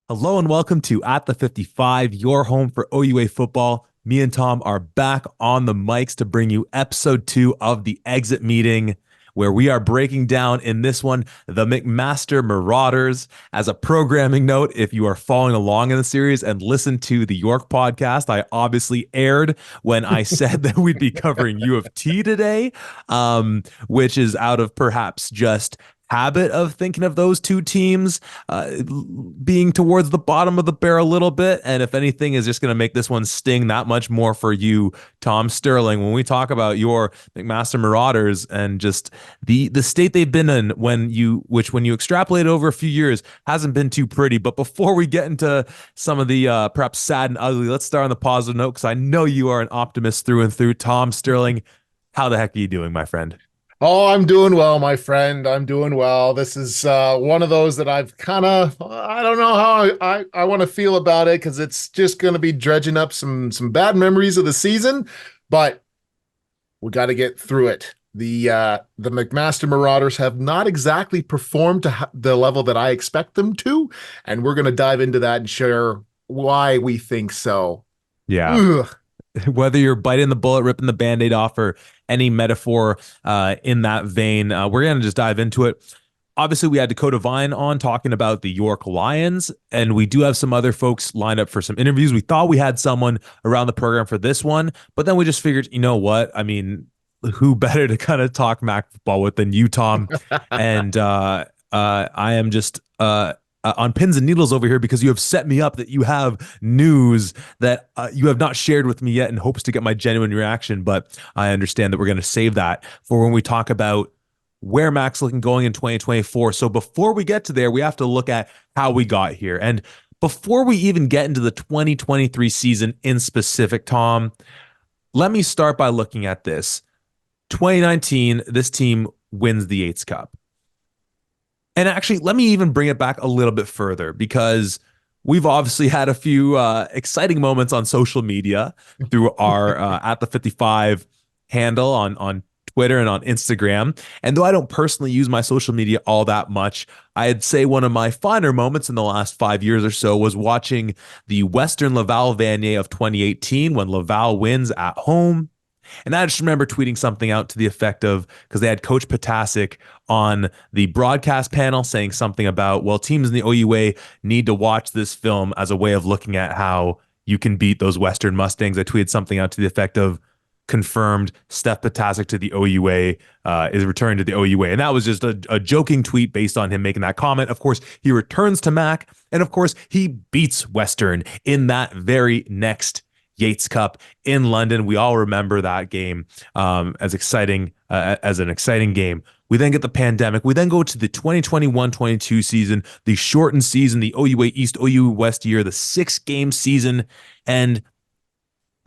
Hello and welcome to At the 55, your home for OUA football. Me and Tom are back on the mics to bring you episode 2 of the exit meeting, where we are breaking down in this one the McMaster Marauders. As a programming note, if you are following along in the series and listen to the York podcast, I obviously aired when I said that we'd be covering U of T today, which is out of perhaps just habit of thinking of those two teams being towards the bottom of the barrel a little bit. And if anything is just going to make this one sting that much more for you, Tom Sterling, when we talk about your McMaster Marauders and just the state they've been in when you extrapolate over a few years hasn't been too pretty. But before we get into some of the perhaps sad and ugly, let's start on the positive note, because I know you are an optimist through and through. Tom Sterling, how the heck are you doing, my friend? Oh, I'm doing well, my friend. I'm doing well. This is one of those that I don't know how I want to feel about it because it's just going to be dredging up some bad memories of the season, but we got to get through it. The McMaster Marauders have not exactly performed to the level that I expect them to, and we're going to dive into that and share why we think so. Yeah. Ugh. Whether you're biting the bullet, ripping the band-aid off, or any metaphor in that vein, we're going to just dive into it. Obviously, we had Dakota Vine on talking about the York Lions, and we do have some other folks lined up for some interviews. We thought we had someone around the program for this one, but then we just figured, you know what? I mean, who better to kind of talk Mac football with than you, Tom? And I am just on pins and needles over here because you have set me up that you have news that you have not shared with me yet in hopes to get my genuine reaction. But I understand that we're going to save that for when we talk about where Mac's looking going in 2024. So before we get to there, we have to look at how we got here. And before we even get into the 2023 season in specific, Tom, let me start by looking at this. 2019, this team wins the Yates Cup. And actually, let me even bring it back a little bit further because we've obviously had a few exciting moments on social media through our at the 55 handle on Twitter and on Instagram. And though I don't personally use my social media all that much, I'd say one of my finer moments in the last 5 years or so was watching the Western Laval Vanier of 2018 when Laval wins at home. And I just remember tweeting something out to the effect of, because they had Coach Potasic on the broadcast panel saying something about, well, teams in the OUA need to watch this film as a way of looking at how you can beat those Western Mustangs. I tweeted something out to the effect of, confirmed Steph Potasic to the OUA is returning to the OUA. And that was just a joking tweet based on him making that comment. Of course, he returns to Mac, and of course, he beats Western in that very next Yates Cup in London. We all remember that game as exciting as an exciting game. We then get the pandemic. We then go to the 2021-22 season, the shortened season, the OUA East, OUA West year, the 6-game season, and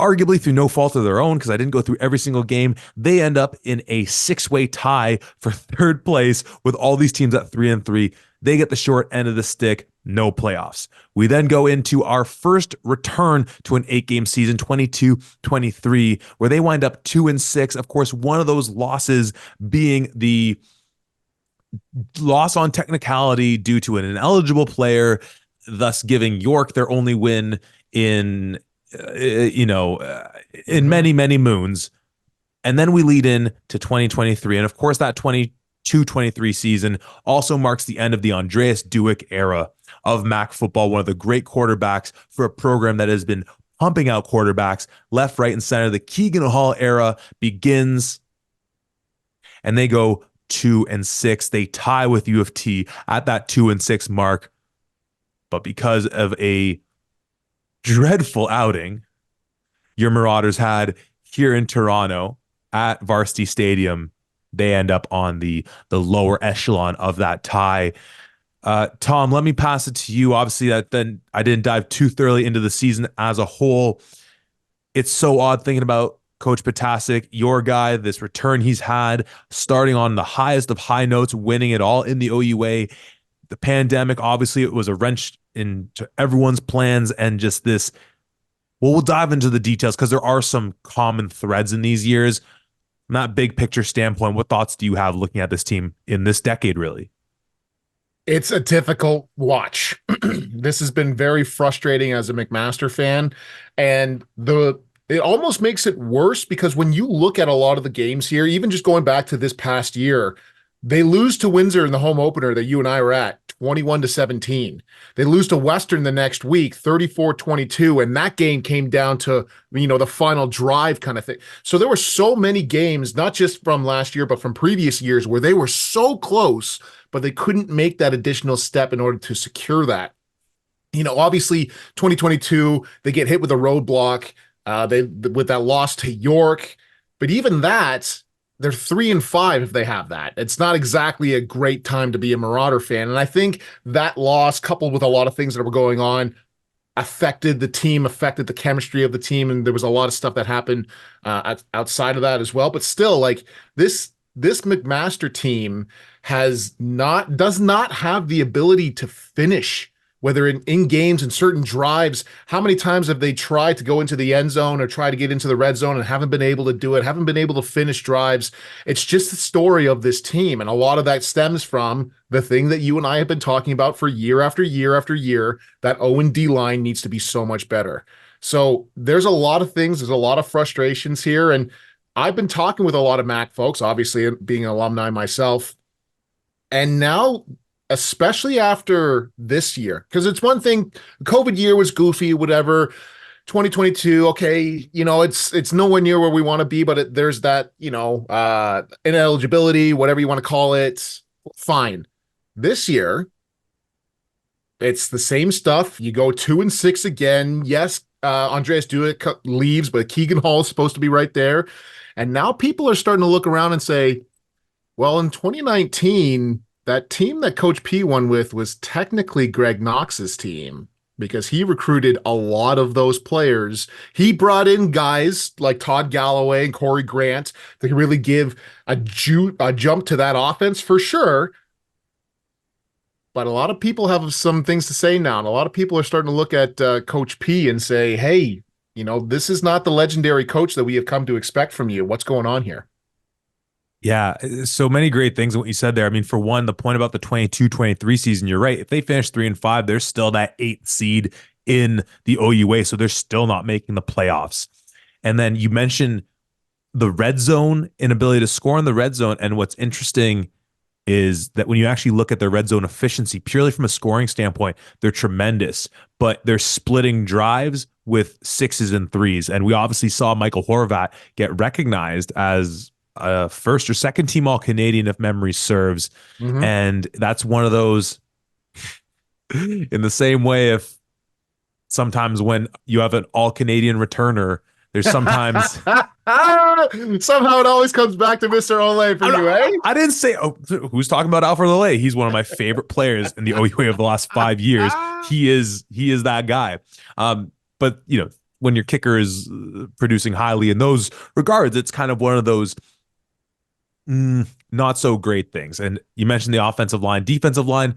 arguably through no fault of their own, because I didn't go through every single game, they end up in a 6-way tie for third place with all these teams at 3-3. They get the short end of the stick. No playoffs. We then go into our first return to an 8-game season, 22-23, where they wind up 2-6. Of course, one of those losses being the loss on technicality due to an ineligible player, thus giving York their only win in in many, many moons. And then we lead in to 2023. And of course, that 22-23 season also marks the end of the Andreas Duick era of MAC football, one of the great quarterbacks for a program that has been pumping out quarterbacks left, right, and center. The Keegan Hall era begins, and they go 2-6. They tie with U of T at that 2-6 mark. But because of a dreadful outing your Marauders had here in Toronto at Varsity Stadium, they end up on the lower echelon of that tie. Tom, let me pass it to you. Obviously, that then I didn't dive too thoroughly into the season as a whole. It's so odd thinking about Coach Potasic, your guy, this return he's had, starting on the highest of high notes, winning it all in the OUA. The pandemic, obviously, it was a wrench into everyone's plans, and just this. Well, we'll dive into the details because there are some common threads in these years. From that big picture standpoint, what thoughts do you have looking at this team in this decade, really? It's a difficult watch. This has been very frustrating as a McMaster fan, and the it almost makes it worse because when you look at a lot of the games here, even just going back to this past year, they lose to Windsor in the home opener that you and I were at, 21 to 17. They lose to Western the next week, 34-22, and that game came down to, the final drive kind of thing. So there were so many games, not just from last year, but from previous years where they were so close but they couldn't make that additional step in order to secure that. Obviously 2022, they get hit with a roadblock, they with that loss to York, but even that, they're 3-5 if they have that. It's not exactly a great time to be a Marauder fan. And I think that loss, coupled with a lot of things that were going on, affected the team, affected the chemistry of the team, and there was a lot of stuff that happened outside of that as well. But still, like this McMaster team does not have the ability to finish, whether in games and certain drives. How many times have they tried to go into the end zone or try to get into the red zone and haven't been able to do it, haven't been able to finish drives? It's just the story of this team. And a lot of that stems from the thing that you and I have been talking about for year after year after year, that O&D line needs to be so much better. So there's a lot of things, there's a lot of frustrations here. And I've been talking with a lot of Mac folks, obviously being an alumni myself. And now, especially after this year, because it's one thing, COVID year was goofy, whatever. 2022, okay, it's nowhere near where we want to be, but there's that, ineligibility, whatever you want to call it. Fine. This year, it's the same stuff. You go 2-6 again. Yes, Andreas Duick leaves, but Keegan Hall is supposed to be right there. And now people are starting to look around and say, well, in 2019, that team that Coach P won with was technically Greg Knox's team because he recruited a lot of those players. He brought in guys like Todd Galloway and Corey Grant to really give a jump to that offense for sure. But a lot of people have some things to say now, and a lot of people are starting to look at Coach P and say, hey, this is not the legendary coach that we have come to expect from you. What's going on here? Yeah, so many great things in what you said there. I mean, for one, the point about the 22-23 season, you're right. If they finish 3-5, they're still that 8th seed in the OUA, so they're still not making the playoffs. And then you mentioned the red zone, inability to score in the red zone. And what's interesting is that when you actually look at their red zone efficiency, purely from a scoring standpoint, they're tremendous, but they're splitting drives with 6s and 3s. And we obviously saw Michael Horvat get recognized as a first or second team All-Canadian, if memory serves. Mm-hmm. And that's one of those, in the same way, if sometimes when you have an All-Canadian returner, there's sometimes somehow it always comes back to Mr. Olay for you, eh? I didn't say who's talking about Alfred Lele. He's one of my favorite players in the OUA of the last 5 years. He is that guy. But when your kicker is producing highly in those regards, it's kind of one of those not so great things. And you mentioned the offensive line, defensive line,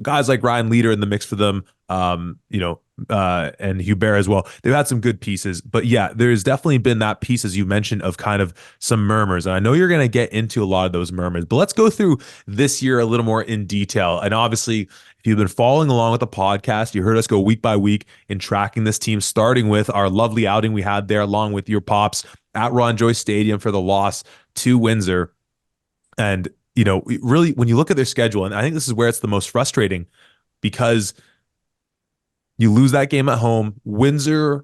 guys like Ryan Leader in the mix for them, and Hubert as well. They've had some good pieces, but yeah, there's definitely been that piece, as you mentioned, of kind of some murmurs. And I know you're going to get into a lot of those murmurs, but let's go through this year a little more in detail. And obviously, if you've been following along with the podcast, you heard us go week by week in tracking this team, starting with our lovely outing we had there, along with your pops at Ron Joyce Stadium for the loss to Windsor. And, really, when you look at their schedule, and I think this is where it's the most frustrating because you lose that game at home. Windsor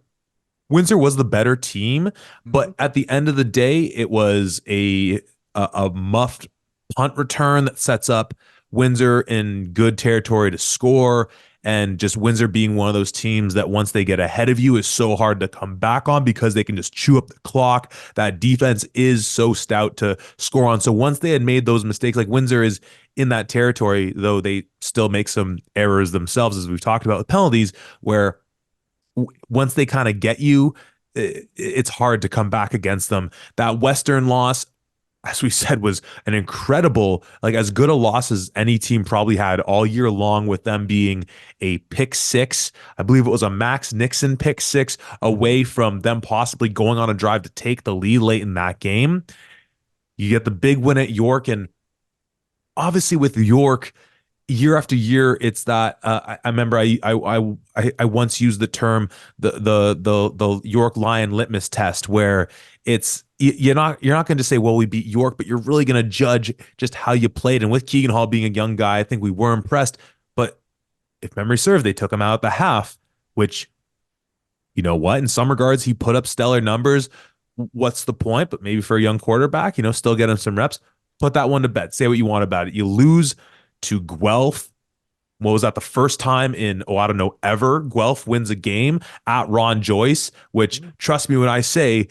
was the better team, but at the end of the day, it was a muffed punt return that sets up Windsor in good territory to score. And just Windsor being one of those teams that once they get ahead of you is so hard to come back on because they can just chew up the clock. That defense is so stout to score on. So once they had made those mistakes, like Windsor is in that territory, though they still make some errors themselves, as we've talked about with penalties, where once they kind of get you, it's hard to come back against them. That Western loss, as we said, was an incredible, like as good a loss as any team probably had all year long, with them being a pick six. I believe it was a Max Nixon pick six away from them possibly going on a drive to take the lead late in that game. You get the big win at York, and obviously with York, year after year, it's that I remember I once used the term the York Lion litmus test, where you're not going to say, well, we beat York, but you're really going to judge just how you played. And with Keegan Hall being a young guy, I think we were impressed. But if memory serves, they took him out at the half, which, you know what, in some regards, he put up stellar numbers. What's the point? But maybe for a young quarterback, still get him some reps. Put that one to bed. Say what you want about it. You lose to Guelph. What was that? The first time in, I don't know, ever Guelph wins a game at Ron Joyce, which, trust me when I say,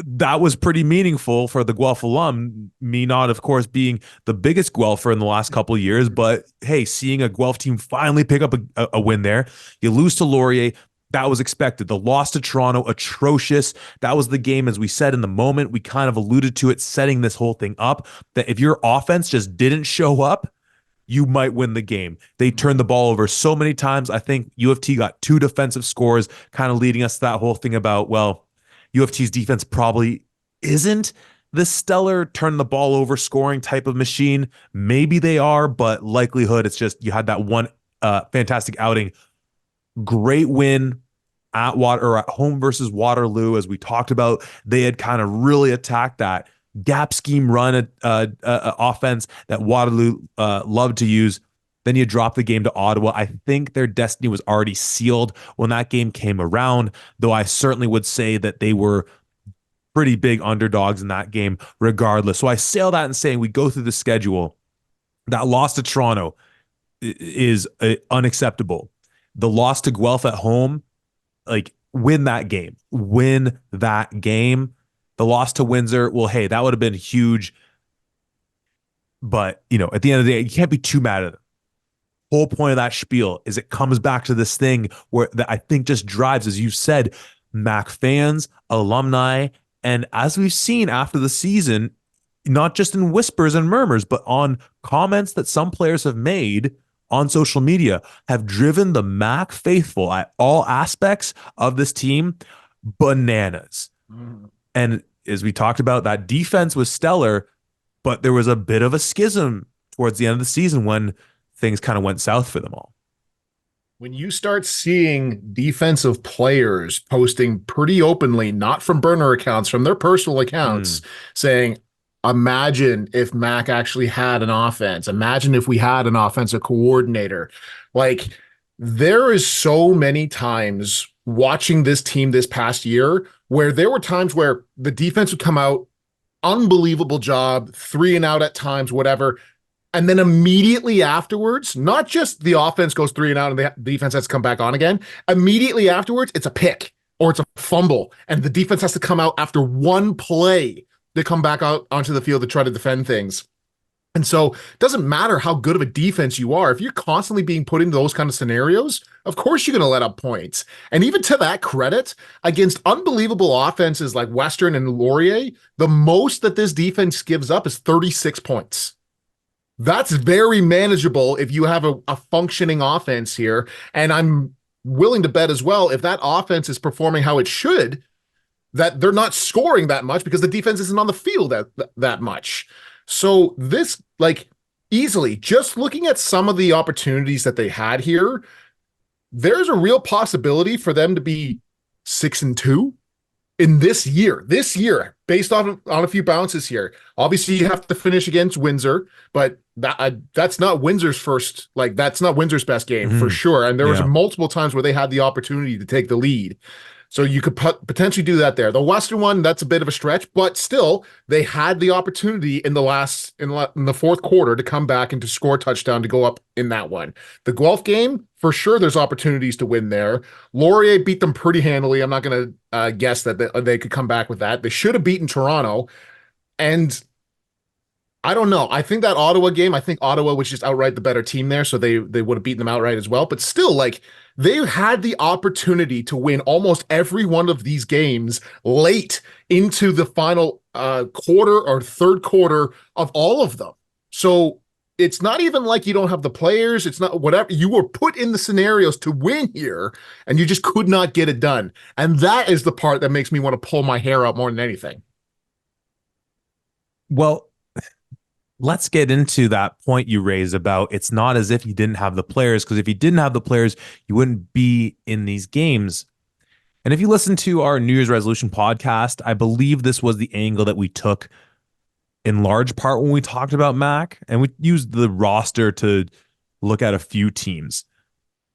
that was pretty meaningful for the Guelph alum. Me not, of course, being the biggest Guelpher in the last couple of years, but hey, seeing a Guelph team finally pick up a win there. You lose to Laurier. That was expected. The loss to Toronto, atrocious. That was the game, as we said in the moment. We kind of alluded to it, setting this whole thing up, that if your offense just didn't show up, you might win the game. They turned the ball over so many times. I think U of T got 2 defensive scores, kind of leading us to that whole thing about, well, U of T's defense probably isn't the stellar turn the ball over scoring type of machine. Maybe they are, but likelihood it's just you had that one fantastic outing. Great win at home versus Waterloo, as we talked about. They had kind of really attacked that gap scheme run offense that Waterloo loved to use. Then you drop the game to Ottawa. I think their destiny was already sealed when that game came around, though I certainly would say that they were pretty big underdogs in that game regardless. So I say all that and saying we go through the schedule. That loss to Toronto is unacceptable. The loss to Guelph at home, like, win that game. Win that game. The loss to Windsor, well, hey, that would have been huge. But, at the end of the day, you can't be too mad at them. Whole point of that spiel is it comes back to this thing where that I think just drives, as you said, Mac fans, alumni, and as we've seen after the season, not just in whispers and murmurs, but on comments that some players have made on social media, have driven the Mac faithful at all aspects of this team bananas. And as we talked about, that defense was stellar, but there was a bit of a schism towards the end of the season when things kind of went south for them all. When you start seeing defensive players posting pretty openly, not from burner accounts, from their personal accounts, saying, imagine if Mac actually had an offense. Imagine if we had an offensive coordinator. Like, there is so many times watching this team this past year where there were times where the defense would come out, unbelievable job, 3 and out at times, whatever. And then immediately afterwards, not just the offense goes 3 and out and the defense has to come back on again. Immediately afterwards, it's a pick or it's a fumble. And the defense has to come out after one play to come back out onto the field to try to defend things. And so it doesn't matter how good of a defense you are. If you're constantly being put into those kind of scenarios, of course you're going to let up points. And even to that credit, against unbelievable offenses like Western and Laurier, the most that this defense gives up is 36 points. That's very manageable if you have a functioning offense here. And I'm willing to bet as well, if that offense is performing how it should, that they're not scoring that much because the defense isn't on the field that much. So this, like, easily, just looking at some of the opportunities that they had here, there's a real possibility for them to be 6-2 in this year, based on a few bounces here. Obviously, you have to finish against Windsor, but that's not Windsor's that's not Windsor's best game for sure. And there was multiple times where they had the opportunity to take the lead. So you could potentially do that there. The Western one, that's a bit of a stretch, but still, they had the opportunity in the fourth quarter to come back and to score a touchdown to go up in that one. The Guelph game, for sure, there's opportunities to win there. Laurier beat them pretty handily. I'm not going to guess that they could come back with that. They should have beaten Toronto. And I don't know. I think that Ottawa game, I think Ottawa was just outright the better team there, so they would have beaten them outright as well. But still, like, they had the opportunity to win almost every one of these games late into the final quarter or third quarter of all of them. So it's not even like you don't have the players. It's not whatever. You were put in the scenarios to win here, and you just could not get it done. And that is the part that makes me want to pull my hair out more than anything. Well, let's get into that point you raised about it's not as if you didn't have the players, because if you didn't have the players, you wouldn't be in these games. And if you listen to our New Year's resolution podcast, I believe this was the angle that we took in large part when we talked about Mac, and we used the roster to look at a few teams.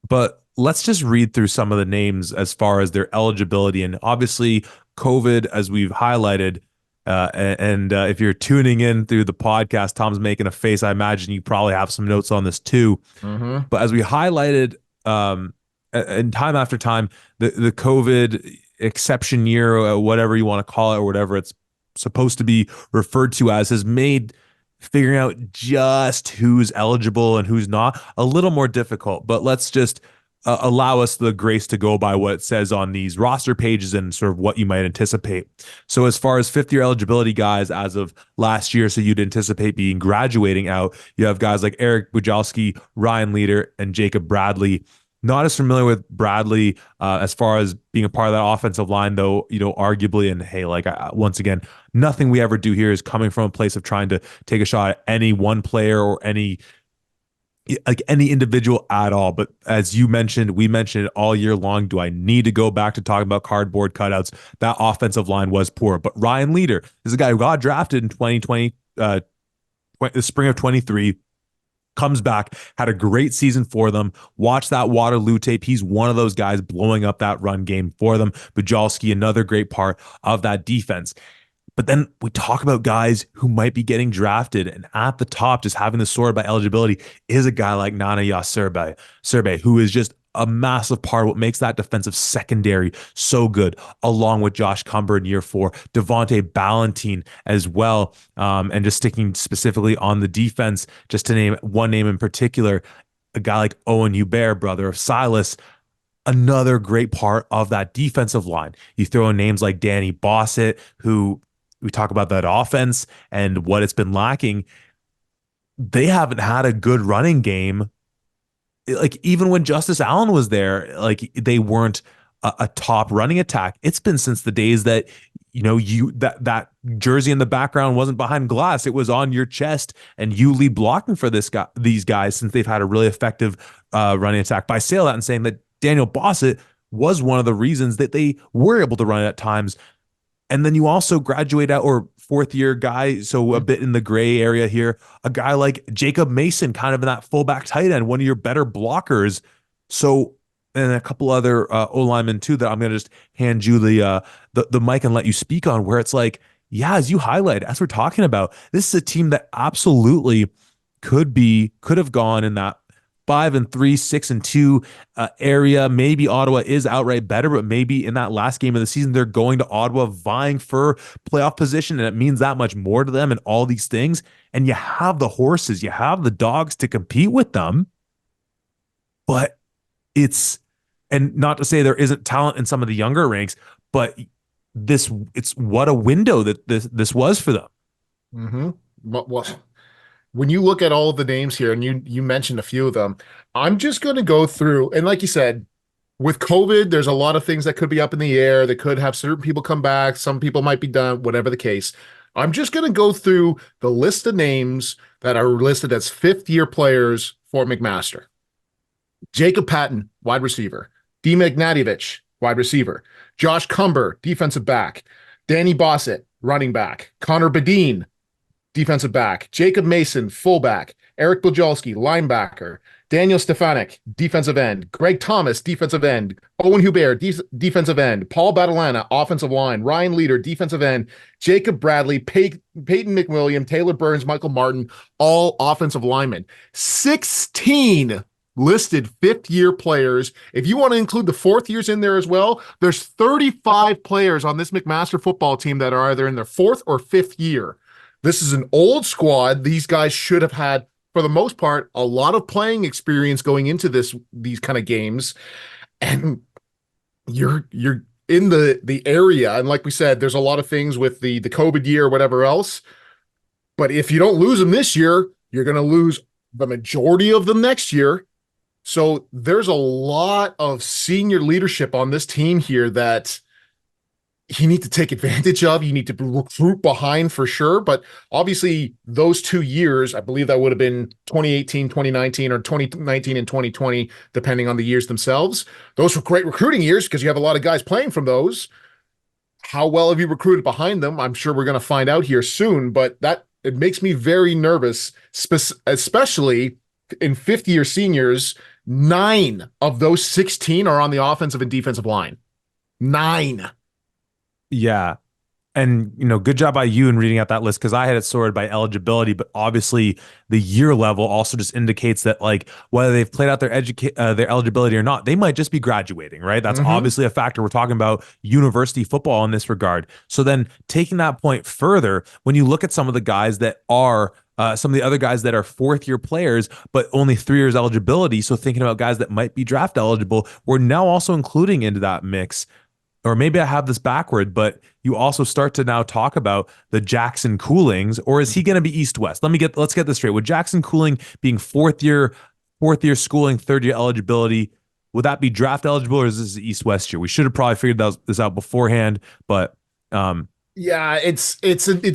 But let's just read through some of the names as far as their eligibility. And obviously, COVID, as we've highlighted, and if you're tuning in through the podcast, Tom's making a face. I imagine you probably have some notes on this too. Mm-hmm. But as we highlighted, and time after time, the COVID exception year, whatever you want to call it, or whatever it's supposed to be referred to as, has made figuring out just who's eligible and who's not a little more difficult. But let's just allow us the grace to go by what it says on these roster pages and sort of what you might anticipate. So as far as fifth year eligibility guys as of last year, so you'd anticipate being graduating out, you have guys like Eric Bujalski, Ryan Leader, and Jacob Bradley. Not as familiar with Bradley as far as being a part of that offensive line, though, arguably. And hey, like, once again, nothing we ever do here is coming from a place of trying to take a shot at any one player or any individual at all. But as you mentioned, we mentioned it all year long. Do I need to go back to talking about cardboard cutouts? That offensive line was poor. But Ryan Leader is a guy who got drafted in 2020, the spring of 23. Comes back, had a great season for them. Watch that Waterloo tape. He's one of those guys blowing up that run game for them. Bujalski, another great part of that defense. But then we talk about guys who might be getting drafted, and at the top, just having the sword by eligibility, is a guy like Nana Surbe, who is just a massive part of what makes that defensive secondary so good, along with Josh Cumber in year 4, Devontae Ballentine as well. And just sticking specifically on the defense, just to name one name in particular, a guy like Owen Hubert, brother of Silas, another great part of that defensive line. You throw in names like Danny Bossett, who we talk about that offense and what it's been lacking. They haven't had a good running game. Like, even when Justice Allen was there, like, they weren't a top running attack. It's been since the days that that jersey in the background wasn't behind glass; it was on your chest, and you lead blocking for these guys, since they've had a really effective running attack. By saying that and saying that Daniel Bossett was one of the reasons that they were able to run it at times. And then you also graduate out, or fourth year guy, so a bit in the gray area here, a guy like Jacob Mason, kind of in that fullback tight end, one of your better blockers. So, and a couple other O linemen too that I'm going to just hand you the mic and let you speak on, where it's like, yeah, as you highlight, as we're talking about, this is a team that absolutely could have gone in that 5-3, 6-2 area. Maybe Ottawa is outright better, but maybe in that last game of the season, they're going to Ottawa vying for playoff position, and it means that much more to them and all these things. And you have the horses, you have the dogs to compete with them, but and not to say there isn't talent in some of the younger ranks, but it's what a window that this was for them. Mm-hmm. What when you look at all of the names here, and you mentioned a few of them, I'm just going to go through, and like you said, with COVID, there's a lot of things that could be up in the air. They could have certain people come back, some people might be done, whatever the case. I'm just going to go through the list of names that are listed as fifth-year players for McMaster. Jacob Patton, wide receiver. Dima Ignatievic, wide receiver. Josh Cumber, defensive back. Danny Bossett, running back. Connor Bedeen, defensive back. Jacob Mason, fullback. Eric Bujalski, linebacker. Daniel Stefanik, defensive end. Greg Thomas, defensive end. Owen Hubert, defensive end. Paul Badalana, offensive line. Ryan Leader, defensive end. Jacob Bradley, Peyton McWilliam, Taylor Burns, Michael Martin, all offensive linemen. 16 listed fifth-year players. If you want to include the fourth years in there as well, there's 35 players on this McMaster football team that are either in their fourth or fifth year. This is an old squad. These guys should have had, for the most part, a lot of playing experience going into these kind of games. And you're in the area. And like we said, there's a lot of things with the COVID year or whatever else. But if you don't lose them this year, you're going to lose the majority of them next year. So there's a lot of senior leadership on this team here that you need to take advantage of. You need to recruit behind for sure. But obviously, those 2 years, I believe that would have been 2018, 2019, or 2019 and 2020, depending on the years themselves. Those were great recruiting years because you have a lot of guys playing from those. How well have you recruited behind them? I'm sure we're going to find out here soon, but that it makes me very nervous, especially in 50-year seniors. 9 of those 16 are on the offensive and defensive line. 9. Yeah. And good job by you in reading out that list because I had it sorted by eligibility, but obviously the year level also just indicates that like whether they've played out their eligibility or not, they might just be graduating, right? That's Mm-hmm. obviously a factor. We're talking about university football in this regard. So then taking that point further, when you look at some of the guys that are some of the other guys that are fourth year players, but only 3 years eligibility. So thinking about guys that might be draft eligible, we're now also including into that mix or maybe I have this backward, but you also start to now talk about the Jackson Coolings, or is he going to be East West? Let's get this straight. With Jackson Cooling being fourth year schooling, third year eligibility, would that be draft eligible or is this East West year? We should have probably figured this out beforehand, but um, Yeah, it's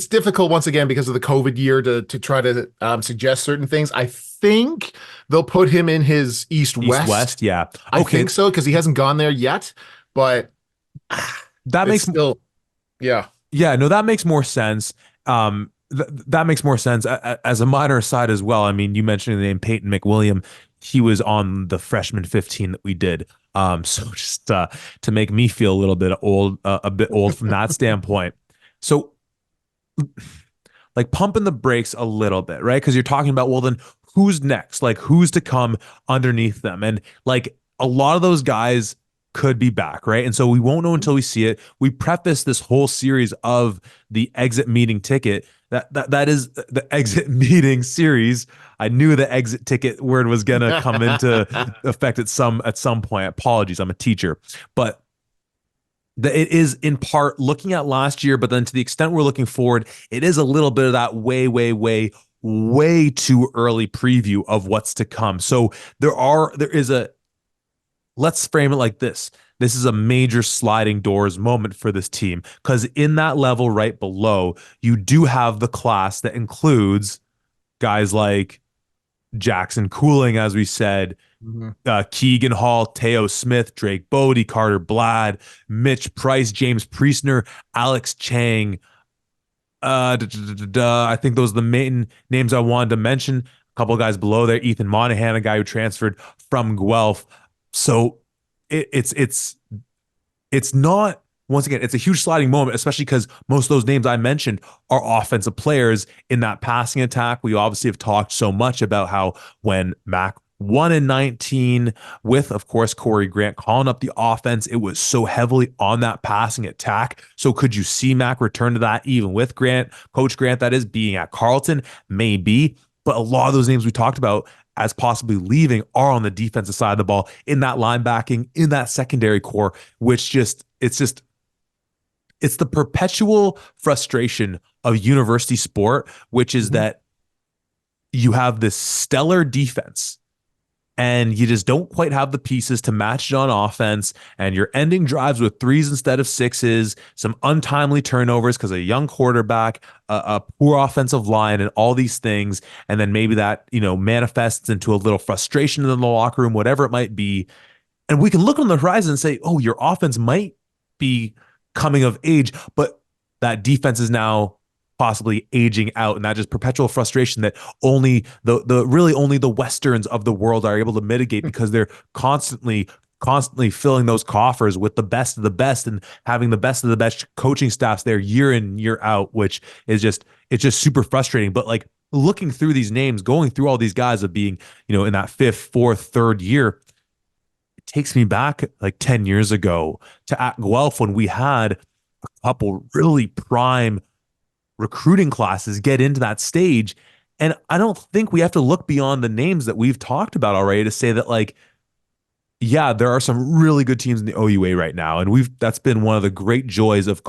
difficult once again because of the COVID year to try to suggest certain things. I think they'll put him in his East East West. West, yeah, I okay, think so because he hasn't gone there yet, but that it's makes still, yeah. Yeah, no, that makes more sense. That makes more sense. As a minor aside as well, I mean, you mentioned the name Peyton McWilliam. He was on the freshman 15 that we did. So just to make me feel a bit old from that standpoint. So like pumping the brakes a little bit, right? Because you're talking about, well, then who's next? Like who's to come underneath them? And like a lot of those guys could be back, right? And so we won't know until we see it. We preface this whole series of the exit meeting ticket. That is the exit meeting series. I knew the exit ticket word was gonna come into effect at some point. Apologies, I'm a teacher, but it is in part looking at last year, but then to the extent we're looking forward, it is a little bit of that way, way, way, way too early preview of what's to come. So there is a let's frame it like this. This is a major sliding doors moment for this team because in that level right below, you do have the class that includes guys like Jackson Cooling, as we said, Mhm. Keegan Hall, Teo Smith, Drake Bodie, Carter Blad, Mitch Price, James Priestner, Alex Chang. I think those are the main names I wanted to mention. A couple of guys below there, Ethan Monahan, a guy who transferred from Guelph. So it's not once again, it's a huge sliding moment, especially because most of those names I mentioned are offensive players in that passing attack. We obviously have talked so much about how when Mac won in 19 with, of course, Corey Grant calling up the offense, it was so heavily on that passing attack. So could you see Mac return to that even with Grant, Coach Grant, that is being at Carleton? Maybe. But a lot of those names we talked about as possibly leaving are on the defensive side of the ball in that linebacking, in that secondary core, which it's the perpetual frustration of university sport, which is Mhm. that you have this stellar defense and you just don't quite have the pieces to match it on offense. And you're ending drives with threes instead of sixes, some untimely turnovers because of a young quarterback, a poor offensive line, and all these things. And then maybe that, manifests into a little frustration in the locker room, whatever it might be. And we can look on the horizon and say, oh, your offense might be coming of age, but that defense is now possibly aging out, and that just perpetual frustration that only the westerns of the world are able to mitigate because they're constantly filling those coffers with the best of the best and having the best of the best coaching staffs there year in year out, which is just it's just super frustrating. But like looking through these names, going through all these guys of being in that fifth, fourth, third year, it takes me back like 10 years ago to at Guelph when we had a couple really prime recruiting classes get into that stage. And I don't think we have to look beyond the names that we've talked about already to say that, like, yeah, there are some really good teams in the OUA right now. And that's been one of the great joys of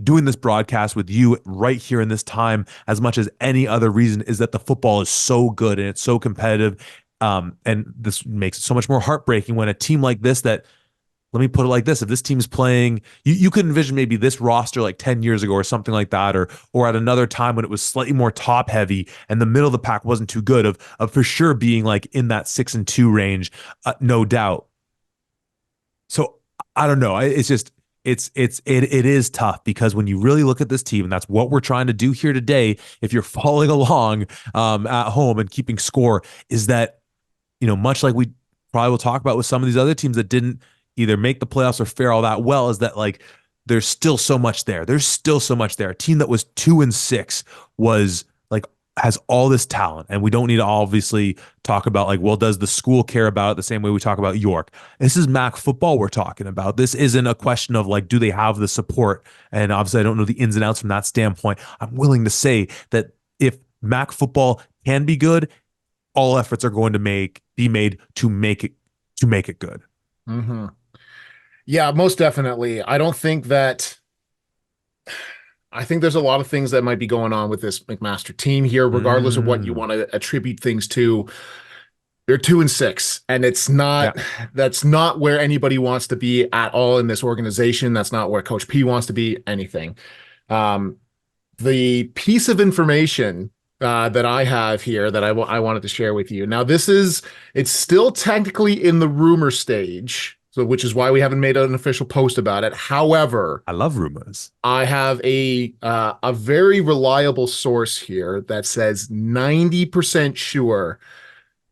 doing this broadcast with you right here in this time, as much as any other reason, is that the football is so good and it's so competitive. And this makes it so much more heartbreaking when a team like this that let me put it like this. If this team's playing, you could envision maybe this roster like 10 years ago or something like that, or at another time when it was slightly more top heavy and the middle of the pack wasn't too good, of for sure being like in that 6-2 range, no doubt. So I don't know. It's just it is tough because when you really look at this team, and that's what we're trying to do here today, if you're following along at home and keeping score, is that much like we probably will talk about with some of these other teams that didn't either make the playoffs or fare all that well, is that like there's still so much there. There's still so much there. A team that was 2-6 was like has all this talent, and we don't need to obviously talk about like, well, does the school care about it the same way we talk about York? This is MAC football we're talking about. This isn't a question of like, do they have the support? And obviously, I don't know the ins and outs from that standpoint. I'm willing to say that if MAC football can be good, all efforts are going to be made to make it good. Mm-hmm. Yeah, most definitely. I think there's a lot of things that might be going on with this McMaster team here, regardless of what you Mm, want to attribute things to. They're 2-6, and yeah, that's not where anybody wants to be at all in this organization. That's not where Coach P wants to be, anything. Um, the piece of information that I have here that I wanted to share with you. Now, it's still technically in the rumor stage, so which is why we haven't made an official post about it. However, I love rumors. I have a very reliable source here that says 90% sure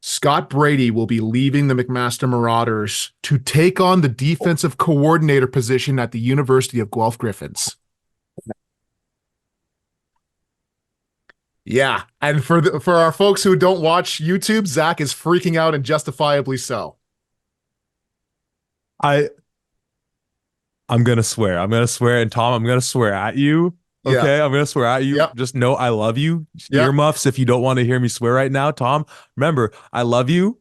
Scott Brady will be leaving the McMaster Marauders to take on the defensive coordinator position at the University of Guelph Griffins. Yeah, and for our folks who don't watch YouTube, Zach is freaking out and justifiably so. I I'm gonna swear. I'm gonna swear, and Tom, I'm gonna swear at you. Yeah. Okay, I'm gonna swear at you. Yep. Just know I love you. Yep. Earmuffs if you don't want to hear me swear right now, Tom. Remember, I love you.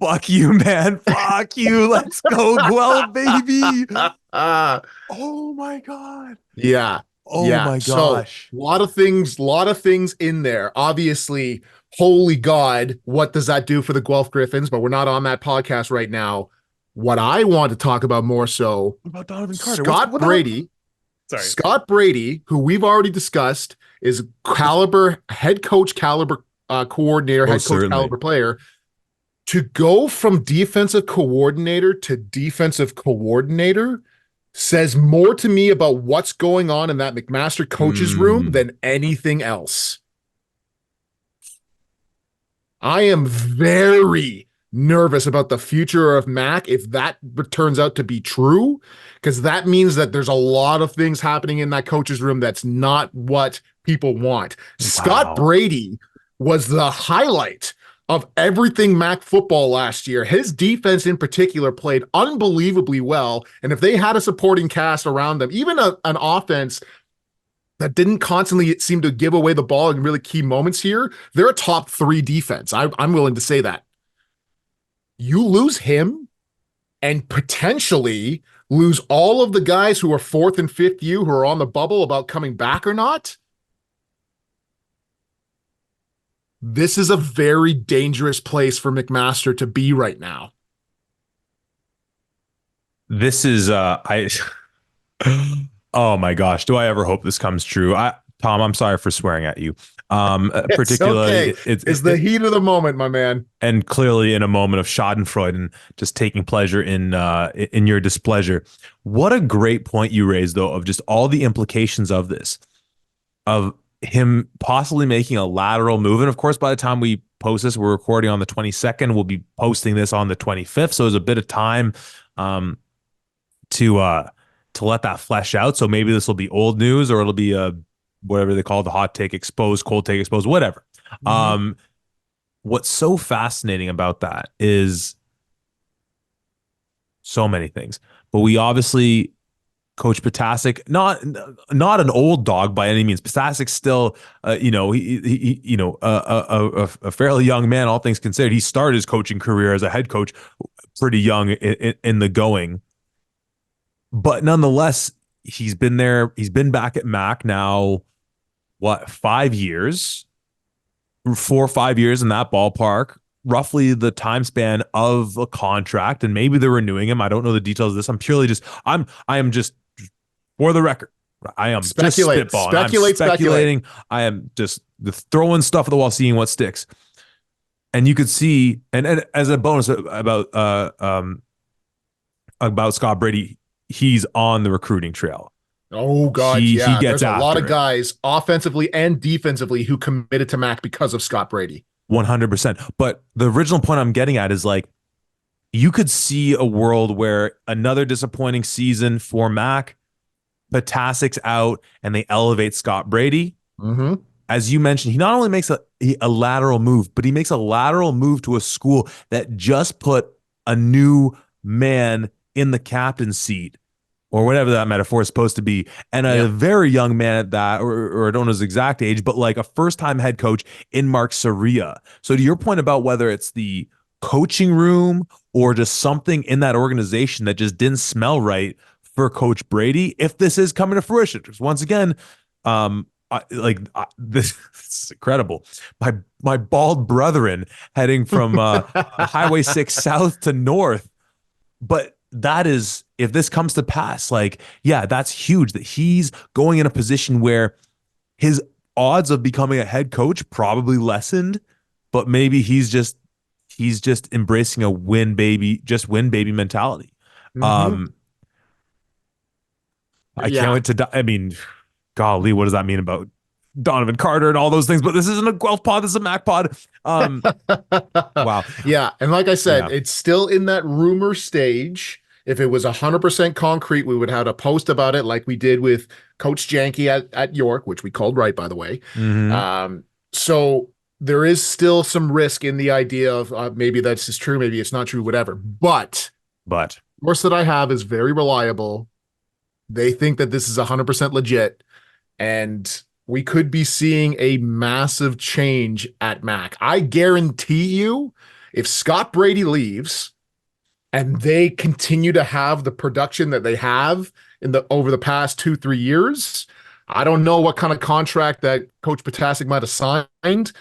Fuck you, man. Fuck you. Let's go, Guelph, baby. Oh my god. Yeah. Oh Yeah. my So gosh. a lot of things in there. Obviously, holy God, what does that do for the Guelph Griffins? But we're not on that podcast right now. What I want to talk about more so, What about Donovan Carter? Scott What the hell? Brady, Sorry. Who we've already discussed, is caliber head coach caliber coordinator, Oh, head coach certainly. caliber player. To go from defensive coordinator to defensive coordinator says more to me about what's going on in that McMaster coach's room Mm, than anything else. I am very nervous about the future of Mac if that turns out to be true, because that means that there's a lot of things happening in that coach's room that's not what people want. Scott wow. Brady was the highlight of everything Mac football last year. His defense in particular played unbelievably well. And if they had a supporting cast around them, even an offense that didn't constantly seem to give away the ball in really key moments here, they're a top 3 defense. I'm willing to say that. You lose him and potentially lose all of the guys who are 4th and 5th U who are on the bubble about coming back or not. This is a very dangerous place for McMaster to be right now. This is I oh my gosh, do I ever hope this comes true? Tom, I'm sorry for swearing at you. It's okay. Particularly It's the heat of the moment, my man. and clearly in a moment of Schadenfreude and just taking pleasure in your displeasure. What a great point you raised though of just all the implications of this, of him possibly making a lateral move. And of course, by the time we post this, we're recording on the 22nd. We'll be posting this on the 25th. So there's a bit of time um, to let that flesh out. So maybe this will be old news or it'll be a whatever they call the hot take exposed, cold take exposed, whatever. Mm-hmm. What's so fascinating about that is so many things. But we obviously Coach Potasic, not an old dog by any means. Potasic's still, a fairly young man, all things considered. He started his coaching career as a head coach pretty young in the going, but nonetheless, he's been there. He's been back at Mac now, what, 5 years, 4 or 5 years in that ballpark. roughly the time span of a contract, and maybe they're renewing him. I don't know the details of this. I am just for the record. I am just Speculate, spitballing. I'm speculate, speculate. speculating. I am just throwing stuff at the wall, seeing what sticks. And you could see, and as a bonus about Scott Brady, he's on the recruiting trail. Oh God, He yeah. gets There's a lot after of it. guys offensively and defensively who committed to Mac because of Scott Brady. 100%. But the original point I'm getting at is like you could see a world where another disappointing season for Mac, Patasik's out, and they elevate Scott Brady. Mm-hmm. As you mentioned, he not only makes a lateral move, but he makes a lateral move to a school that just put a new man in the captain's seat, or whatever that metaphor is supposed to be, and a Yeah. very young man at that, or I don't know his exact age, but like a first-time head coach in Mark Soria. So to your point about whether it's the coaching room or just something in that organization that just didn't smell right for Coach Brady, if this is coming to fruition, just once again, this, this is incredible. My bald brethren heading from Highway 6 south to north, but that is, if this comes to pass, like, yeah, that's huge that he's going in a position where his odds of becoming a head coach probably lessened, but maybe he's just embracing a win baby mentality. Mm-hmm. Um, I can't Yeah. wait to. I mean, golly, what does that mean about Donovan Carter and all those things? But this isn't a Guelph pod. This is a Mac pod. Wow. Yeah. And like I said, Yeah. it's still in that rumor stage. If it was 100% concrete, we would have a post about it like we did with Coach Janke at York, which we called right, by the way. Hmm. So there is still some risk in the idea of maybe that's just true, maybe it's not true, whatever. But But the source that I have is very reliable. They think that this is 100% legit. And we could be seeing a massive change at Mac. I guarantee you, if Scott Brady leaves and they continue to have the production that they have in the over the past 2, 3 years, I don't know what kind of contract that Coach Potasek might have signed.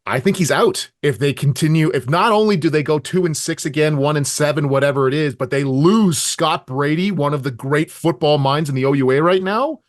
I think he's out if they continue. If not only do they go 2-6 again, 1-7, whatever it is, but they lose Scott Brady, one of the great football minds in the OUA right now.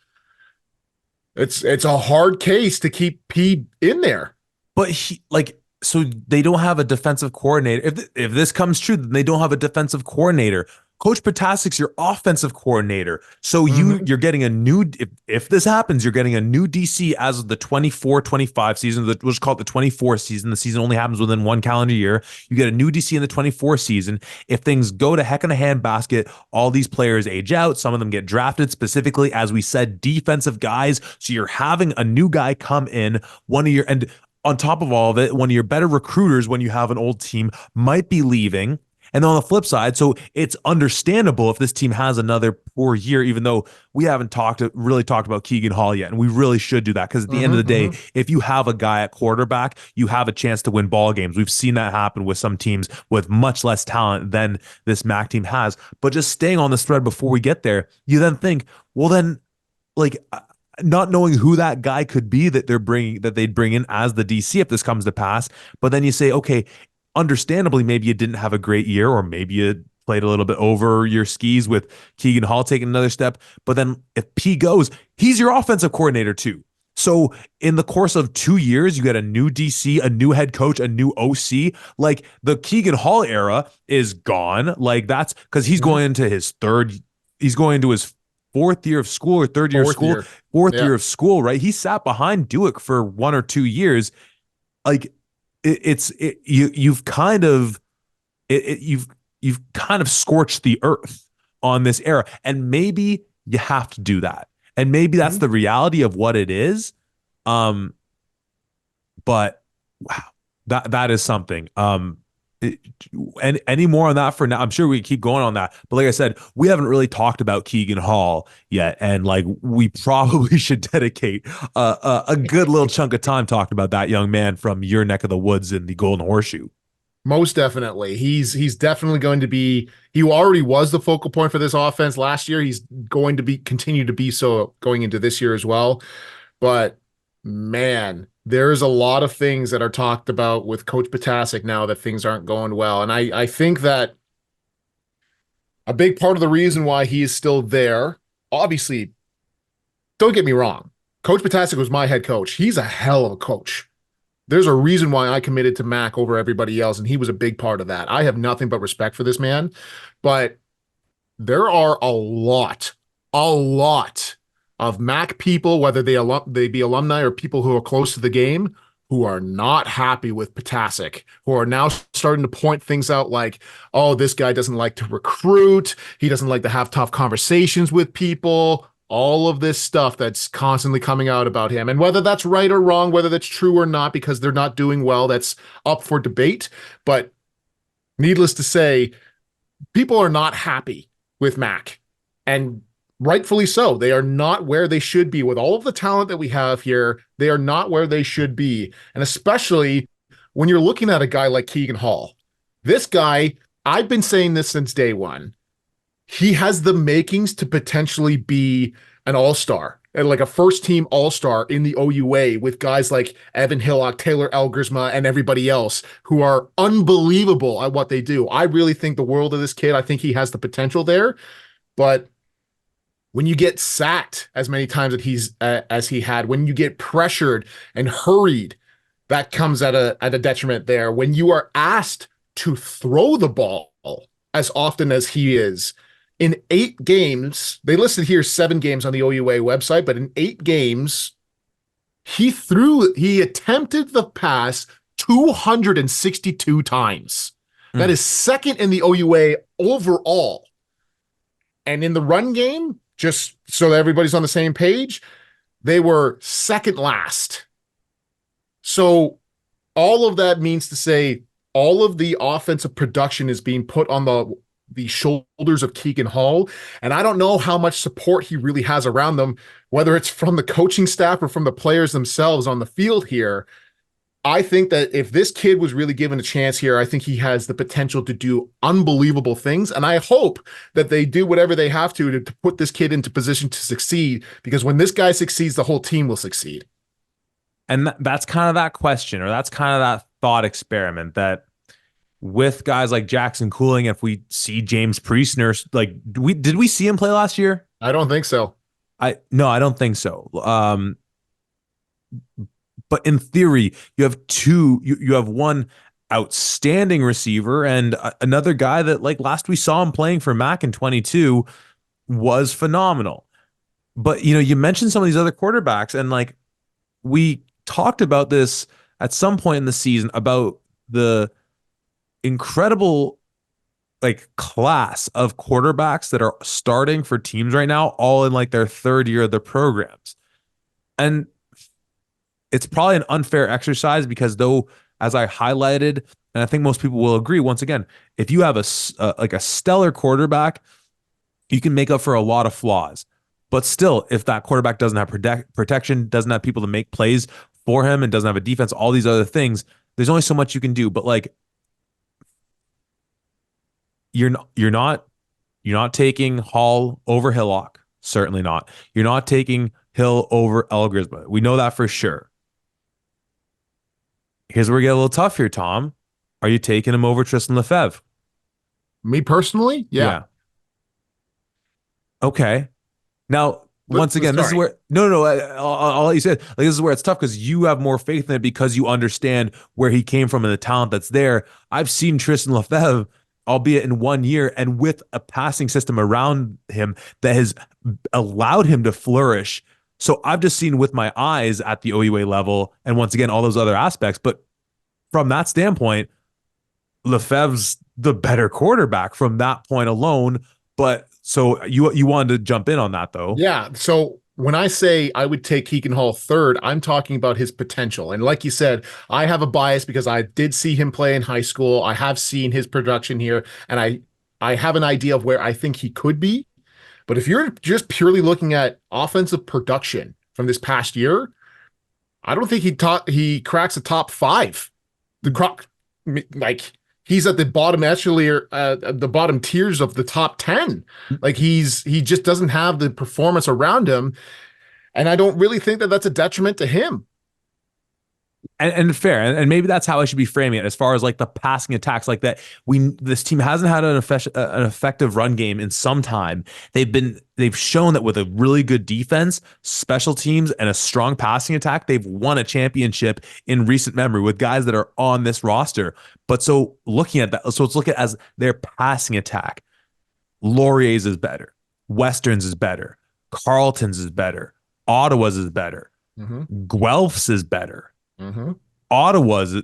It's a hard case to keep P in there. but he like so they don't have a defensive coordinator. If this comes true, then they don't have a defensive coordinator. Coach Potasik's your offensive coordinator. So Mhm. you're getting a new if this happens, you're getting a new DC as of the 24-25 season. We'll just call it the 24 season. The season only happens within one calendar year. You get a new DC in the 24 season. If things go to heck in a handbasket, all these players age out. Some of them get drafted, specifically, as we said, defensive guys. So you're having a new guy come in, one of your and on top of all of it, one of your better recruiters when you have an old team might be leaving. And then on the flip side, so it's understandable if this team has another poor year, even though we haven't really talked about Keegan Hall yet. And we really should do that because at the end of the day, Mhm. if you have a guy at quarterback, you have a chance to win ball games. We've seen that happen with some teams with much less talent than this MAC team has. But just staying on this thread before we get there, you then think, well, then, like, not knowing who that guy could be that they'd bring in as the DC if this comes to pass. But then you say, okay, understandably, maybe you didn't have a great year, or maybe you played a little bit over your skis with Keegan Hall taking another step. But then if P goes, he's your offensive coordinator too. So in the course of 2 years, you get a new DC, a new head coach, a new OC. Like the Keegan Hall era is gone. Like that's because Mhm. he's going into his fourth year of school or third year of Fourth school, year. fourth Yeah. year of school, right? He sat behind Duick for 1 or 2 years. Like you've kind of you've kind of scorched the earth on this era, and maybe you have to do that, and maybe that's Mhm. the reality of what it is. um but wow, that is something. And any more on that for now? I'm sure we can keep going on that, but like I said, we haven't really talked about Keegan Hall yet, and like we probably should dedicate a good little chunk of time talking about that young man from your neck of the woods in the Golden Horseshoe. Most definitely. He's definitely going to be he already was the focal point for this offense last year. He's going to be continue to be so going into this year as well. But man, there's a lot of things that are talked about with Coach Potasic now that things aren't going well. And I think that a big part of the reason why he is still there, obviously, don't get me wrong. Coach Potasic was my head coach. He's a hell of a coach. There's a reason why I committed to Mac over everybody else, and he was a big part of that. I have nothing but respect for this man, but there are a lot of Mac people, whether they be alumni or people who are close to the game, who are not happy with Potasic, who are now starting to point things out like, oh, this guy doesn't like to recruit, he doesn't like to have tough conversations with people. All of this stuff that's constantly coming out about him. And whether that's right or wrong, whether that's true or not, because they're not doing well, that's up for debate. But needless to say, people are not happy with Mac, and rightfully so. They are not where they should be with all of the talent that we have here. They are not where they should be, and especially when you're looking at a guy like Keegan Hall. This guy, I've been saying this since day one. He has the makings to potentially be an all-star, like a first-team all-star in the OUA with guys like Evan Hillock, Taylor Elgersma, and everybody else who are unbelievable at what they do. I really think the world of this kid. I think he has the potential there, but when you get sacked as many times as he had, when you get pressured and hurried, that comes at a detriment there. When you are asked to throw the ball as often as he is, in 8 games, they listed here 7 games on the OUA website, but in 8 games, he attempted the pass 262 times. That is second in the OUA overall. And in the run game, just so that everybody's on the same page, they were second last. So all of that means to say all of the offensive production is being put on the shoulders of Keegan Hall. And I don't know how much support he really has around them, whether it's from the coaching staff or from the players themselves on the field here. I think that if this kid was really given a chance here, I think he has the potential to do unbelievable things. And I hope that they do whatever they have to put this kid into position to succeed, because when this guy succeeds, the whole team will succeed. And that's kind of that question, or that's kind of that thought experiment that with guys like Jackson Cooling, if we see James Priestner, like did we see him play last year? I don't think so. No, I don't think so. But in theory, you have you have one outstanding receiver and another guy that, like, last we saw him playing for Mac in 22 was phenomenal. But you mentioned some of these other quarterbacks, and like we talked about this at some point in the season about the incredible like class of quarterbacks that are starting for teams right now, all in like their third year of their programs. And it's probably an unfair exercise because, though, as I highlighted, and I think most people will agree, once again, if you have like a stellar quarterback, you can make up for a lot of flaws. But still, if that quarterback doesn't have protection, doesn't have people to make plays for him, and doesn't have a defense, all these other things, there's only so much you can do. But like, you're not taking Hall over Hillock, certainly not. You're not taking Hill over Elgersma. We know that for sure. Here's where we get a little tough here, Tom. Are you taking him over Tristan Lefebvre? Me personally? Yeah. Okay. Now, once again, this is where I'll let you say it. Like, this is where it's tough because you have more faith in it because you understand where he came from and the talent that's there. I've seen Tristan Lefebvre, albeit in 1 year, and with a passing system around him that has allowed him to flourish. So I've just seen with my eyes at the OUA level, and once again, all those other aspects. But from that standpoint, Lefebvre's the better quarterback from that point alone. But so you wanted to jump in on that, though. Yeah. So when I say I would take Keegan Hall third, I'm talking about his potential. And like you said, I have a bias because I did see him play in high school. I have seen his production here, and I have an idea of where I think he could be. But if you're just purely looking at offensive production from this past year, I don't think he cracks the top 5. Like, he's at the bottom echelon, or the bottom tiers of the top 10. Like, he just doesn't have the performance around him, and I don't really think that that's a detriment to him. and fair, and maybe that's how I should be framing it as far as like the passing attacks like that. This team hasn't had an effective run game in some time. They've shown that with a really good defense, special teams, and a strong passing attack, they've won a championship in recent memory with guys that are on this roster. But so looking at that, so let's look at as their passing attack. Laurier's is better, Western's is better, Carlton's is better, Ottawa's is better, Hmm. Guelph's is better. Hmm. Ottawa's,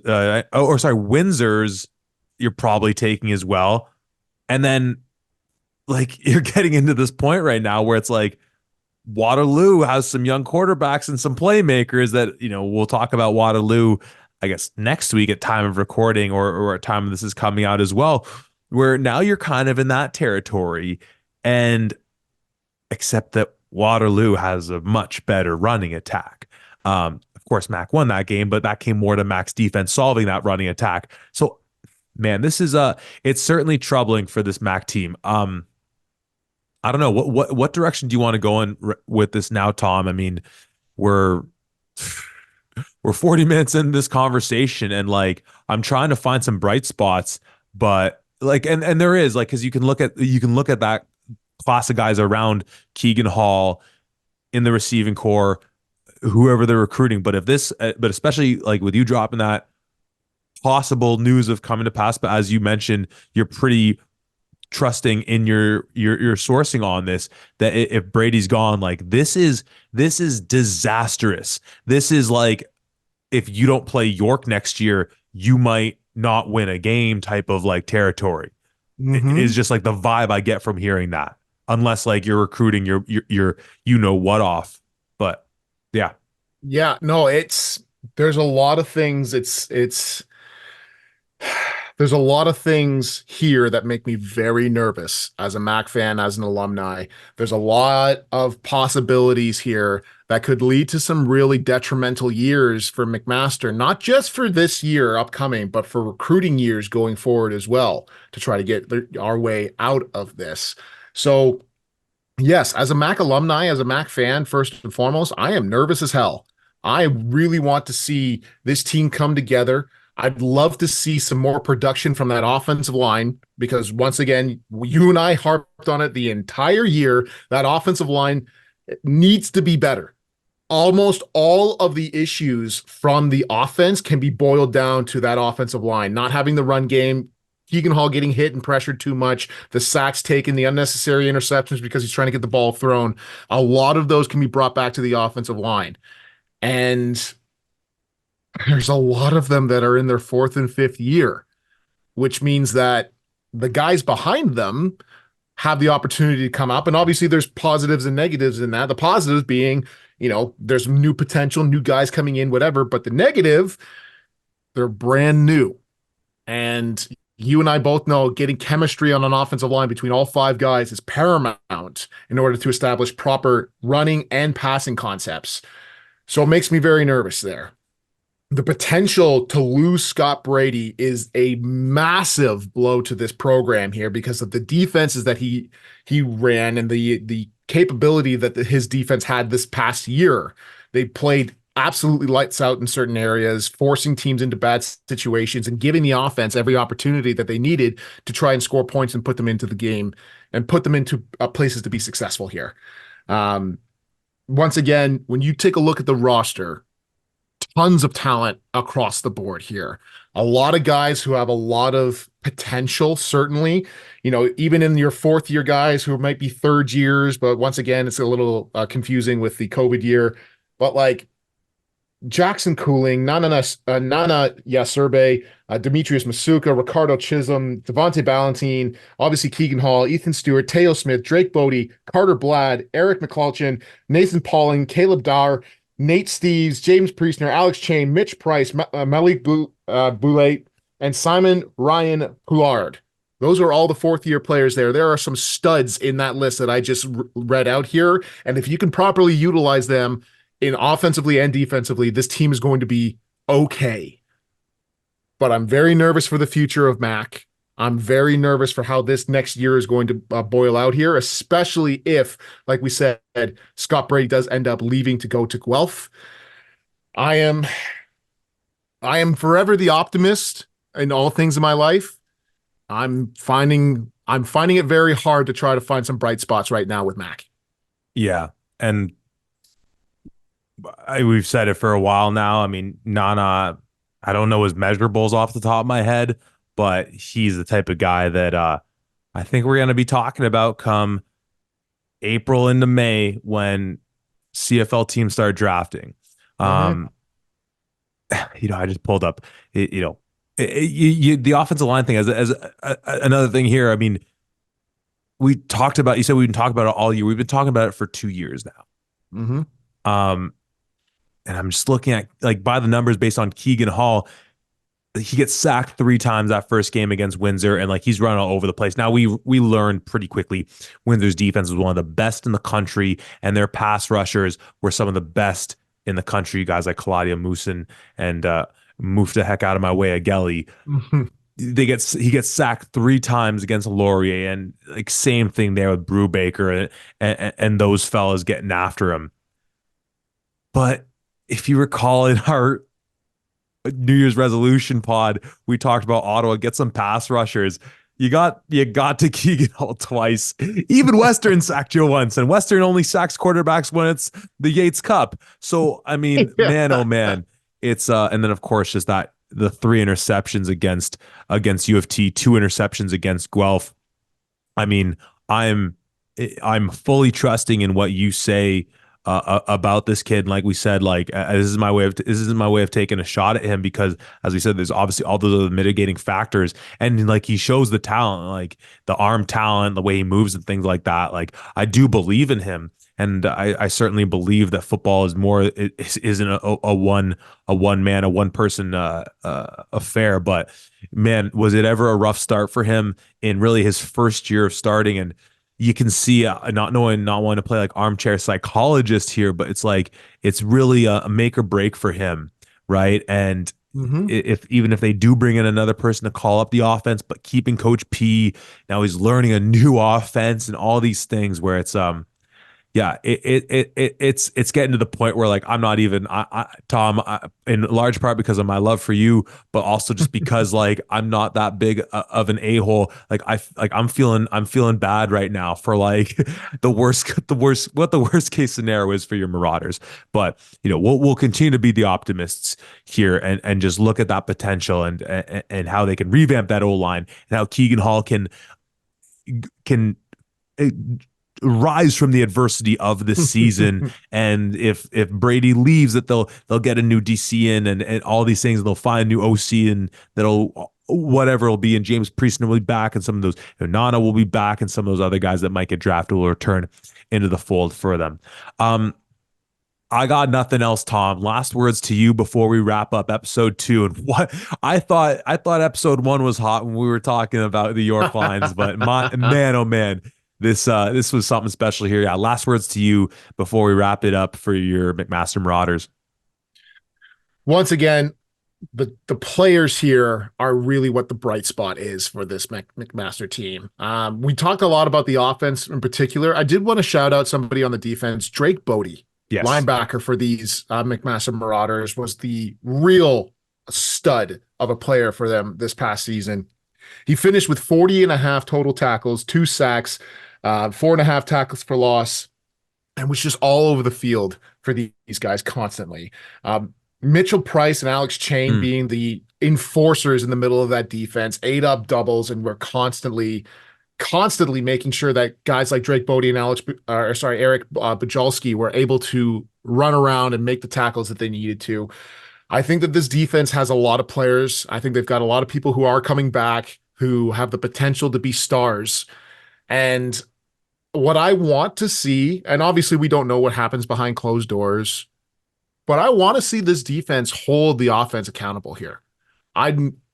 or sorry, Windsor's, you're probably taking as well. And then, like, you're getting into this point right now where it's like Waterloo has some young quarterbacks and some playmakers that, we'll talk about Waterloo, I guess, next week at time of recording or at time this is coming out as well, where now you're kind of in that territory. And except that Waterloo has a much better running attack. Of course, Mac won that game, but that came more to Mac's defense solving that running attack. So, man, this is it's certainly troubling for this Mac team. I don't know what direction do you want to go in with this now, Tom? I mean, we're we're 40 minutes in this conversation, and like I'm trying to find some bright spots, but like and there is like because you can look at that class of guys around Keegan Hall in the receiving core, whoever they're recruiting. But but especially like with you dropping that possible news of coming to pass, but as you mentioned, you're pretty trusting in your sourcing on this. That if Brady's gone, like this is disastrous. This is like if you don't play York next year, you might not win a game type of like territory. It is Hmm. just like the vibe I get from hearing that. Unless like you're recruiting your you know what off. But yeah. Yeah, no, there's a lot of things. There's a lot of things here that make me very nervous as a Mac fan, as an alumni. There's a lot of possibilities here that could lead to some really detrimental years for McMaster, not just for this year upcoming, but for recruiting years going forward as well to try to get our way out of this. So, yes, as a Mac alumni, as a Mac fan, first and foremost, I am nervous as hell. I really want to see this team come together. I'd love to see some more production from that offensive line because, once again, you and I harped on it the entire year. That offensive line needs to be better. Almost all of the issues from the offense can be boiled down to that offensive line, not having the run game, Keegan Hall getting hit and pressured too much, the sacks taken, the unnecessary interceptions because he's trying to get the ball thrown. A lot of those can be brought back to the offensive line. And there's a lot of them that are in their fourth and fifth year, which means that the guys behind them have the opportunity to come up. And obviously, there's positives and negatives in that. The positives being, there's new potential, new guys coming in, whatever. But the negative, they're brand new. And you and I both know getting chemistry on an offensive line between all five guys is paramount in order to establish proper running and passing concepts. So it makes me very nervous there. The potential to lose Scott Brady is a massive blow to this program here because of the defenses that he ran and the capability that his defense had this past year. They played absolutely lights out in certain areas, forcing teams into bad situations and giving the offense every opportunity that they needed to try and score points and put them into the game and put them into places to be successful here. Um, Once again, when you take a look at the roster, tons of talent across the board here. A lot of guys who have a lot of potential, certainly. Even in your fourth year guys who might be third years, but once again, it's a little confusing with the COVID year. But like Jackson Cooling, Nana Yasurbe, Demetrius Masuka, Ricardo Chisholm, Devontae Ballantine, obviously Keegan Hall, Ethan Stewart, Teo Smith, Drake Bodie, Carter Blad, Eric McCulchin, Nathan Pauling, Caleb Dar, Nate Steves, James Priestner, Alex Chain, Mitch Price, Malik Boulay, and Simon Ryan Poulard. Those are all the fourth year players there. There are some studs in that list that I just read out here. And if you can properly utilize them in offensively and defensively, this team is going to be okay. But I'm very nervous for the future of Mac. I'm very nervous for how this next year is going to boil out here, especially if, like we said, Scott Brady does end up leaving to go to Guelph. I am I am forever the optimist in all things in my life. I'm finding it very hard to try to find some bright spots right now with Mac. Yeah. And we've said it for a while now. I mean, Nana, I don't know his measurables off the top of my head, but he's the type of guy that I think we're going to be talking about come April into May when CFL teams start drafting. Mm-hmm. Um, I just pulled up, the offensive line thing as another thing here. I mean, we talked about, you said we've been talking about it all year. We've been talking about it for 2 years now. Mm-hmm. Um, and I'm just looking at like by the numbers based on Keegan Hall. He gets sacked 3 times that first game against Windsor, and like he's running all over the place. Now we learned pretty quickly Windsor's defense was one of the best in the country, and their pass rushers were some of the best in the country. Guys like Claudia Moosin and move the heck out of my way, Agelli. He gets sacked 3 times against Laurier, and like same thing there with Brubaker and those fellas getting after him. But if you recall in our New Year's resolution pod, we talked about Ottawa get some pass rushers. You got to Keegan Hall twice. Even Western sacked you once, and Western only sacks quarterbacks when it's the Yates Cup. So I mean, man, oh man, it's and then of course just that the 3 interceptions against U of T, 2 interceptions against Guelph. I mean, I'm I'm fully trusting in what you say about this kid. And like we said, like this is my way of taking a shot at him because, as we said, there's obviously all those other mitigating factors, and like he shows the talent, like the arm talent, the way he moves and things like that. Like I do believe in him. And I certainly believe that football is more isn't a one person affair. But man, was it ever a rough start for him in really his first year of starting? And you can see not wanting to play like armchair psychologist here, but it's like it's really a make or break for him, right? And Mm-hmm. if even if they do bring in another person to call up the offense, but keeping Coach P, now he's learning a new offense and all these things where it's yeah, it's getting to the point where like I'm not even Tom, in large part because of my love for you, but also just because like I'm not that big of an a-hole. Like I'm feeling bad right now for like the worst case scenario is for your Marauders. But we'll continue to be the optimists here and just look at that potential and how they can revamp that O line and how Keegan Hall can uh, rise from the adversity of this season. And if Brady leaves, that they'll get a new DC in and all these things, and they'll find a new OC and that'll whatever it'll be. And James Prieston will be back, and some of those Nana will be back, and some of those other guys that might get drafted will return into the fold for them. I got nothing else, Tom. Last words to you before we wrap up episode 2. And what I thought episode 1 was hot when we were talking about the York Lions, but my man, oh man, this was something special here. Yeah, last words to you before we wrap it up for your McMaster Marauders. Once again, the players here are really what the bright spot is for this McMaster team. We talked a lot about the offense in particular. I did want to shout out somebody on the defense. Drake Bodie, Yes. linebacker for these McMaster Marauders, was the real stud of a player for them this past season. He finished with 40 and a half total tackles, 2 sacks, 4.5 tackles for loss, and was just all over the field for these guys constantly. Mitchell Price and Alex Chain Mm. being the enforcers in the middle of that defense, ate up doubles, and were constantly making sure that guys like Drake Bodie and Eric Bajolski were able to run around and make the tackles that they needed to. I think that this defense has a lot of players. I think they've got a lot of people who are coming back who have the potential to be stars. And what I want to see, and obviously we don't know what happens behind closed doors, but I want to see this defense hold the offense accountable here. I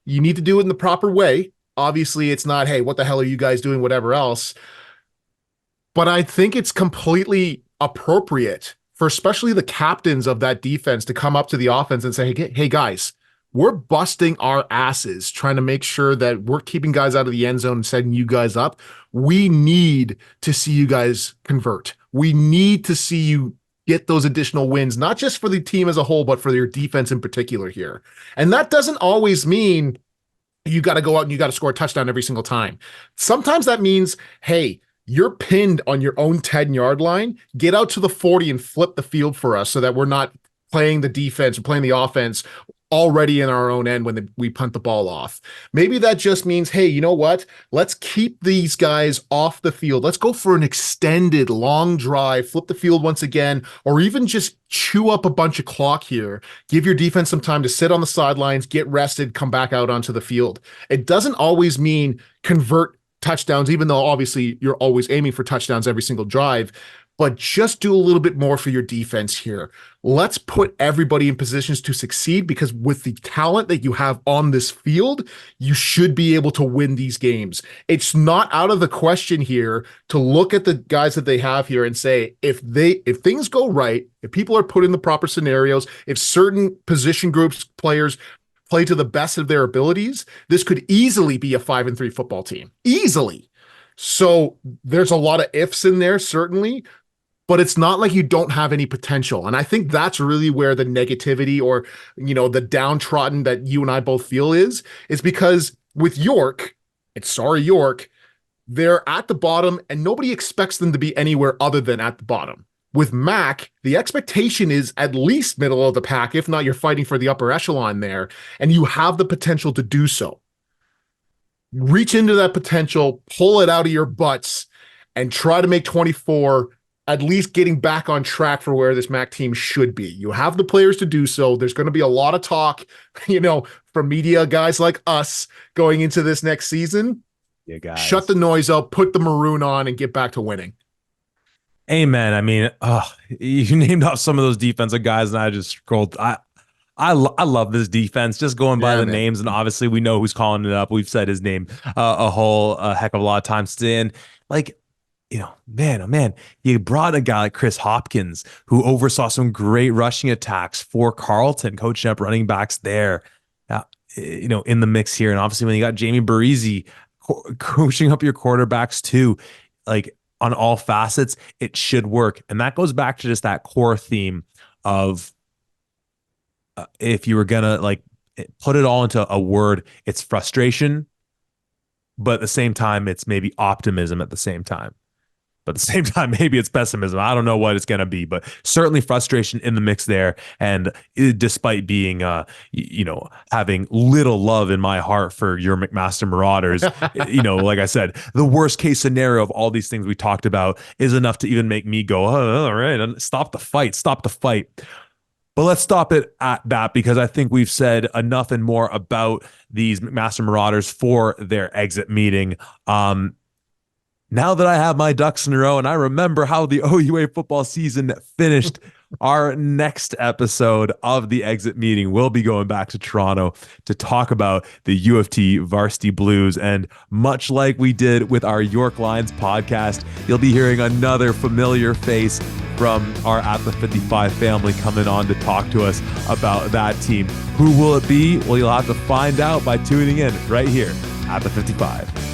You need to do it in the proper way. Obviously, it's not, hey, what the hell are you guys doing, whatever else. But I think it's completely appropriate for especially the captains of that defense to come up to the offense and say, hey guys, we're busting our asses trying to make sure that we're keeping guys out of the end zone and setting you guys up. We need to see you guys convert. We need to see you get those additional wins, not just for the team as a whole, but for your defense in particular here. And that doesn't always mean you got to go out and you got to score a touchdown every single time. Sometimes that means, hey, you're pinned on your own 10-yard line. Get out to the 40 and flip the field for us so that we're not playing the defense or playing the offense already in our own end when we punt the ball off. Maybe that just means, hey, you know what? Let's keep these guys off the field. Let's go for an extended long drive, flip the field once again, or even just chew up a bunch of clock here. Give your defense some time to sit on the sidelines, get rested, come back out onto the field. It doesn't always mean convert touchdowns, even though obviously you're always aiming for touchdowns every single drive, but just do a little bit more for your defense here. Let's put everybody in positions to succeed, because with the talent that you have on this field, you should be able to win these games. It's not out of the question here to look at the guys that they have here and say, if things go right, if people are put in the proper scenarios, if certain position groups, players play to the best of their abilities, this could easily be a 5-3 football team. Easily. So there's a lot of ifs in there, certainly, but it's not like you don't have any potential. And I think that's really where the negativity, or, the downtrodden that you and I both feel is because with York, they're at the bottom and nobody expects them to be anywhere other than at the bottom. With Mac, the expectation is at least middle of the pack, if not you're fighting for the upper echelon there, and you have the potential to do so. Reach into that potential, pull it out of your butts, and try to make 24 at least getting back on track for where this MAC team should be. You have the players to do so. There's going to be a lot of talk, from media guys like us going into this next season. Yeah, guys. Shut Shut the noise up, put the maroon on, and get back to winning. Amen. I mean, you named off some of those defensive guys, and I just scrolled. I love this defense, just going by the names, and obviously we know who's calling it up. We've said his name a heck of a lot of times today, and man, oh man, you brought a guy like Chris Hopkins, who oversaw some great rushing attacks for Carleton, coaching up running backs there, in the mix here, and obviously when you got Jamie Barisi coaching up your quarterbacks too, like on all facets, it should work, and that goes back to just that core theme of. If you were gonna put it all into a word, it's frustration, but at the same time, it's maybe optimism at the same time. But at the same time, maybe it's pessimism. I don't know what it's going to be, but certainly frustration in the mix there. And despite being, having little love in my heart for your McMaster Marauders, like I said, the worst case scenario of all these things we talked about is enough to even make me go, oh, all right, and stop the fight. But let's stop it at that, because I think we've said enough and more about these McMaster Marauders for their exit meeting. Now that I have my ducks in a row and I remember how the OUA football season finished, our next episode of the exit meeting will be going back to Toronto to talk about the U of T Varsity Blues. And much like we did with our York Lions podcast, you'll be hearing another familiar face from our At the 55 family coming on to talk to us about that team. Who will it be? Well, you'll have to find out by tuning in right here at the 55.